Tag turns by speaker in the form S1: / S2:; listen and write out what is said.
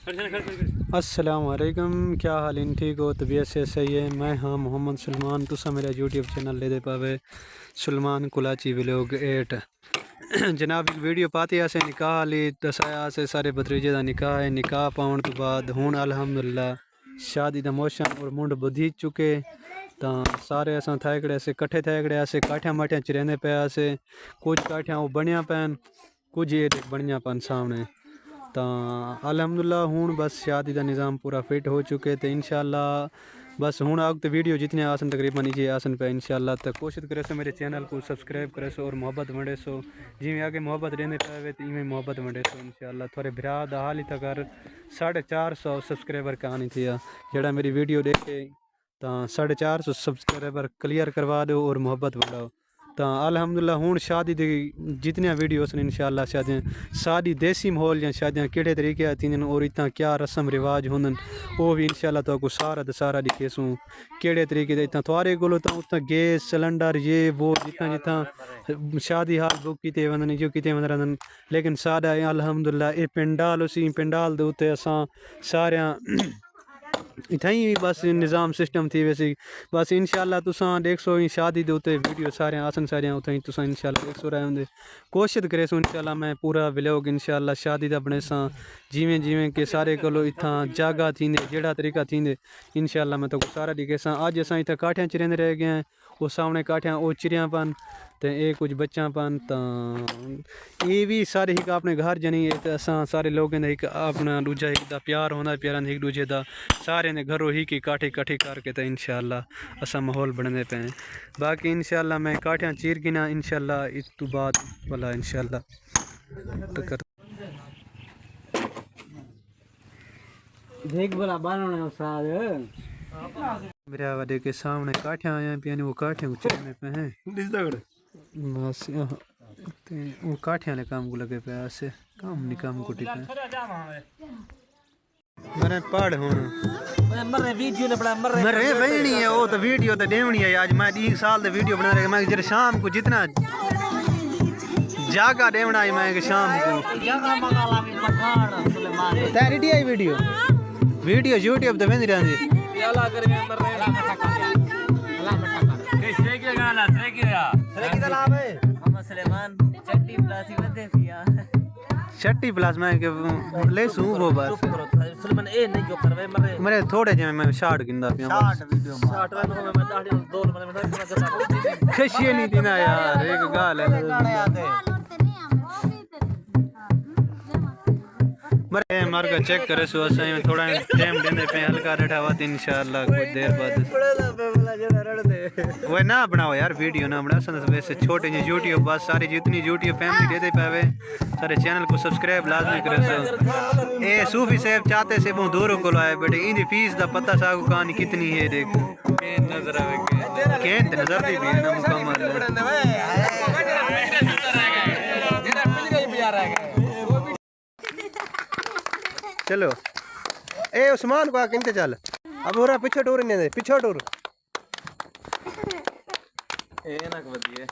S1: अस्सलाम वालेकुम, क्या हाल इन ठीक हो? तबीयत से सही है? मैं हाँ मोहम्मद सलमान, तुसा मेरा यूट्यूब चैनल ले दे पावे सलमान कुलाची व्लॉग 8। जनाब वीडियो पाती असें निकाह ली दसाया से सारे भतरीजे का निकाह है। निकाह पाउन तो बाद हुण अल्हम्दुलिल्लाह शादी का मौसम और मुंड बुधी चुके तो सारे असां थायकड़े से कट्ठे थायकड़े असे काठियां माठियां च रहंदे पे असे कुछ काठियां वो बनिया पैन कुछ ये बनिया पन सामने तो अल्हम्दुलिल्लाह हुण बस शादी का निज़ाम पूरा फिट हो चुके तो इंशाल्लाह बस हुण अगत वीडियो जितने आसन तकरीबन ये आसन पे इंशाल्लाह तो कोशिश करे सो मेरे चैनल को सब्सक्राइब करे सो और मोहब्बत वंडे सो जिमें आगे मोहब्बत रहने पावे तो इवें मोहब्बत वंडे सो इंशाल्लाह। थोड़े भरा हाल ही तक 450 सब्सक्राइबर कहानी थी जेड़ा मेरी वीडियो देखे तो 450 सब्सक्राइबर क्लियर करवा दो और मोहब्बत वंडाओ तो अल्हम्दुलिल्लाह हुण शादी दी जितनी वीडियोस इंशाल्लाह शादियाँ सारी देसी माहौल या शादियाँ किहड़े तरीके थींदियां और इतना क्या रस्म रिवाज होंदन वो भी इंशाल्लाह तो सारा सारा दिखेसूँ किहड़े तरीके दे इतना थोड़े कोलो तो उतना गैस सिलेंडर ये वो जितना जितना शादी हाल बुक किते वंदन जो किते वंद रहंदन लेकिन सादा अल्हम्दुलिल्लाह ये पिंडाल उसी पिंडाल दे उत्ते असां सारियां इथाई बस निज़ाम सिस्टम थी वैसे बस इंशाल्लाह तुसां देख सो शादी दे उत्ते वीडियो सारे आसन सारे उताई तुसां इंशाल्लाह देख सो रहे होंगे। कोशिश करे सो इंशाल्लाह मैं पूरा व्लॉग इंशाल्लाह शादी दा बने सा जिमें जिमें के सारे कोलो इत्थां जागा थींदे जेड़ा तरीका थींदे इंशाल्लाह मैं तो सारा दिखे सा। अज असां इत्थे काठियां च रहिंदे रह गए हैं वो सामने काठियां वो चिड़ियां पन तो ये कुछ बच्चा पन तो ये भी सारे एक अपने घर जनी तो असां सारे लोगों का एक अपना दूजा एक दा प्यार होंदा प्यारा एक दूजे का सारे ने घरों ही की काठी कट्ठी करके तो इंशाल्लाह असा माहौल बनने पे बाकी इंशाल्लाह मैं काठियाँ चीर गिना इंशाल्लाह इस तो बाद वाला इंशाल्लाह तो कर
S2: देख बोला बानने साल
S1: मेरा वादे के सामने काठियाँ आया पियाने वो काठियाँ उचरने पे हैं बस वो काठियाँ ले काम को लगे पे ऐसे काम नहीं काम को टिके मरे पढ़ होना
S2: मरे वीडियो ने बड़ा
S1: मरे वेणी है वो तो वीडियो तो देवनी है आज मैं 1 साल दे वीडियो बना रहा मैं जरा शाम को जितना जागा देवना है मैं शाम को
S2: जगह मंगाला भी पठान सुलेमान
S1: तेरी आई वीडियो यूट्यूब पे वेंदी रहंदी
S2: याला कर में मर रहे अल्लाह मठा कर कैसे के गाना से की तालाब है मोहम्मद सुलेमान चट्टी प्लासी वदे सिया
S1: छट्टी प्लस मैं के ले सू वो बस
S2: सुलेमान ए नहीं जो करवे मरे
S1: मेरे थोड़े जे मैं शॉर्ट गिंदा पिया
S2: शॉर्ट वीडियो शॉर्ट में दाढ़ी दो में
S1: खशी नहीं थी ना यार एक गाल है
S2: गाने आते
S1: मरे मार का चेक करे सो असां थोड़ा टाइम देने पे हल्का रठावा इंशाल्लाह कुछ देर बाद वो ना बनाओ यार वीडियो ना बना सन वैसे छोटे जे यूट्यूब बस सारी जितनी यूट्यूब फैमिली दे दे पावे सारे चैनल को सब्सक्राइब लाजमी करे सो ए सूफी साहब चाहते से बहुत दूर को आए बेटे इंदी फीस दा पता सागो कहानी कितनी है देख के नजर आवे के नजर दी भी ना मुकम्मल चलो ए उस्मान को आके चल अब हो रहा पीछे टूर नहीं दे पीछे टूर
S2: ए ना वधिए